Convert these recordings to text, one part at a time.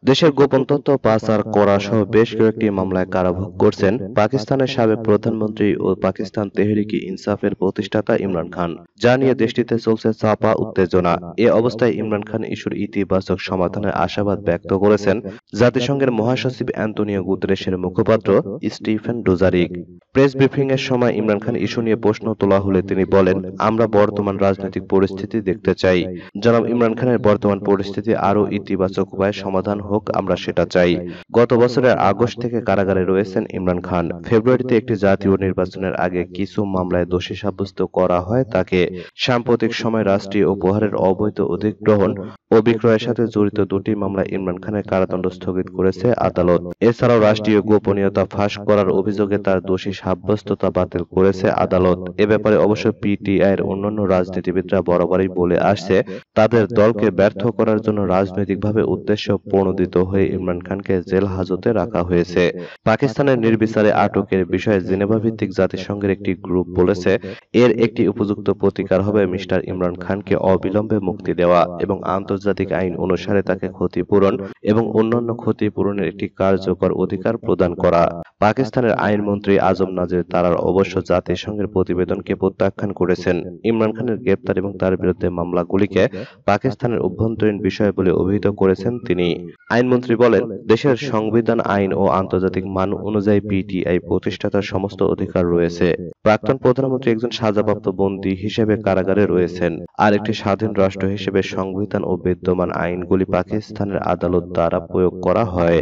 দেশের গোপন তথ্য পাচার করা সহ বেশ কয়েকটি মামলায় কারাভোগ করছেন পাকিস্তানের সাবেক প্রধানমন্ত্রী ও পাকিস্তান তেহরিকে ইনসাফের প্রতিষ্ঠাতা ইমরান খান, যা নিয়ে দেশটিতে চলছে চাপা উত্তেজনা। এ অবস্থায় ইমরান খান ইস্যুর ইতিবাচক সমাধানের আশাবাদ ব্যক্ত করেছেন জাতিসংঘের মহাসচিব অ্যান্তোনিও গুতেরেসের মুখপাত্র স্টিফেন ডুজারিক। প্রেস ব্রিফিং এর সময় ইমরান খান ইস্যু নিয়ে প্রশ্ন তোলা হলে তিনি বলেন, আমরা বর্তমান রাজনৈতিক পরিস্থিতি দেখতে চাই। জনাব ইমরান খানের বর্তমান পরিস্থিতি আরও ইতিবাচক উপায়ে সমাধান হোক, আমরা সেটা চাই। গত বছরের আগস্ট থেকে কারাগারে রয়েছেন ইমরান খান। ফেব্রুয়ারিতে একটি জাতীয় নির্বাচনের আগে কিছু মামলায় দোষী সাব্যস্ত করা হয় তাকে। সাম্প্রতিক সময়ে রাষ্ট্রীয় উপহারের অবৈধ অধিগ্রহণ ও বিক্রয়ের সাথে জড়িত দুটি মামলায় ইমরান খানের কারাদণ্ড স্থগিত করেছে আদালত। এছাড়াও রাষ্ট্রীয় গোপনীয়তা ফাঁস করার অভিযোগে তার দোষী সাব্যস্ততা বাতিল করেছে আদালত। এ ব্যাপারে অবশ্য পিটিআই এর অন্যান্য রাজনীতিবিদরা বরাবরই বলে আসছে, তাদের দলকে ব্যর্থ করার জন্য রাজনৈতিকভাবে উদ্দেশ্য প্রণোদিত হয়ে ইমরান খানকে জেল হাজতে রাখা হয়েছে। পাকিস্তানের নির্বিচারে আটকের বিষয়ে জেনেভা ভিত্তিক জাতিসংঘের একটি গ্রুপ বলেছে, এর একটি উপযুক্ত প্রতিকার হবে মিস্টার ইমরান খানকে অবিলম্বে মুক্তি দেওয়া এবং আন্তর্জাতিক আইন অনুসারে তাকে ক্ষতিপূরণ এবং অন্যান্য ক্ষতিপূরণের একটি কার্যকর অধিকার প্রদান করা। পাকিস্তানের আইনমন্ত্রী আজম নাজির তারার অবশ্য জাতিসংঘের প্রতিবেদনকে প্রত্যাখ্যান করেছেন। ইমরান খানের গ্রেপ্তার এবং তার বিরুদ্ধে মামলাগুলিকে পাকিস্তানের অভ্যন্তরীণ বিষয় বলে অভিহিত করেছেন তিনি। আইনমন্ত্রী বলেন, দেশের সংবিধান, আইন ও আন্তর্জাতিক মান অনুযায়ী পিটিআই প্রতিষ্ঠাতার সমস্ত অধিকার রয়েছে। প্রাক্তন প্রধানমন্ত্রী একজন সাজাপ্রাপ্ত বন্দী হিসেবে কারাগারে রয়েছেন, আর একটি স্বাধীন রাষ্ট্র হিসেবে সংবিধান ও বিদ্যমান আইনগুলি পাকিস্তানের আদালত দ্বারা প্রয়োগ করা হয়।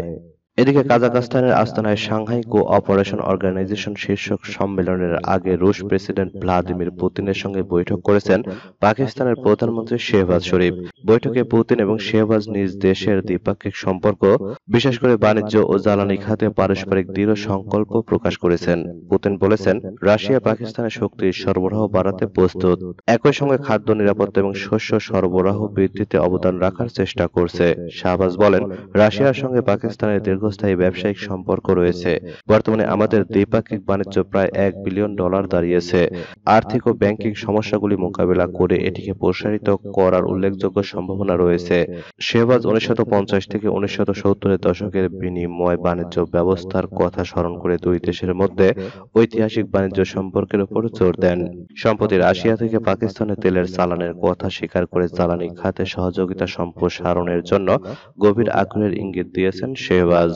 এদিকে কাজাখস্তানের আস্তানায় সাংহাই কো-অপারেশন অর্গানাইজেশন শীর্ষক সম্মেলনের আগে রুশ প্রেসিডেন্ট ভ্লাদিমির পুতিনের সঙ্গে বৈঠক করেছেন পাকিস্তানের প্রধানমন্ত্রী শেহবাজ শরীফ। বৈঠকে পুতিন এবং শেহবাজ নিজ দেশের দ্বিপাক্ষিক সম্পর্ক, বিশেষ করে বাণিজ্য ও জ্বালানি খাতে পারস্পরিক দৃঢ় সংকল্প প্রকাশ করেছেন। পুতিন বলেছেন, রাশিয়া পাকিস্তানের শক্তির সরবরাহ বাড়াতে প্রস্তুত, একই সঙ্গে খাদ্য নিরাপত্তা এবং শস্য সরবরাহ বৃদ্ধিতে অবদান রাখার চেষ্টা করছে। শাহবাজ বলেন, রাশিয়ার সঙ্গে পাকিস্তানের দীর্ঘস্থায়ী ব্যবসায়িক সম্পর্ক রয়েছে। বর্তমানে আমাদের দ্বিপাক্ষিক বাণিজ্য প্রায় $1 বিলিয়ন দাঁড়িয়েছে। আর্থিক ও ব্যাংকিং সমস্যাগুলি মোকাবিলা করে এটিকে প্রসারিত করার উল্লেখযোগ্য সম্ভাবনা রয়েছে। শেহবাজ 1950 থেকে 1970 এর দশকের বিনিময় বাণিজ্য ব্যবস্থার কথা স্মরণ করে দুই দেশের মধ্যে ঐতিহাসিক বাণিজ্য সম্পর্কের উপর জোর দেন। সম্প্রতি রাশিয়া থেকে পাকিস্তানে তেলের চালানের কথা স্বীকার করে জ্বালানি খাতে সহযোগিতা সম্প্রসারণের জন্য গভীর আগ্রহের ইঙ্গিত দিয়েছেন শেহবাজ।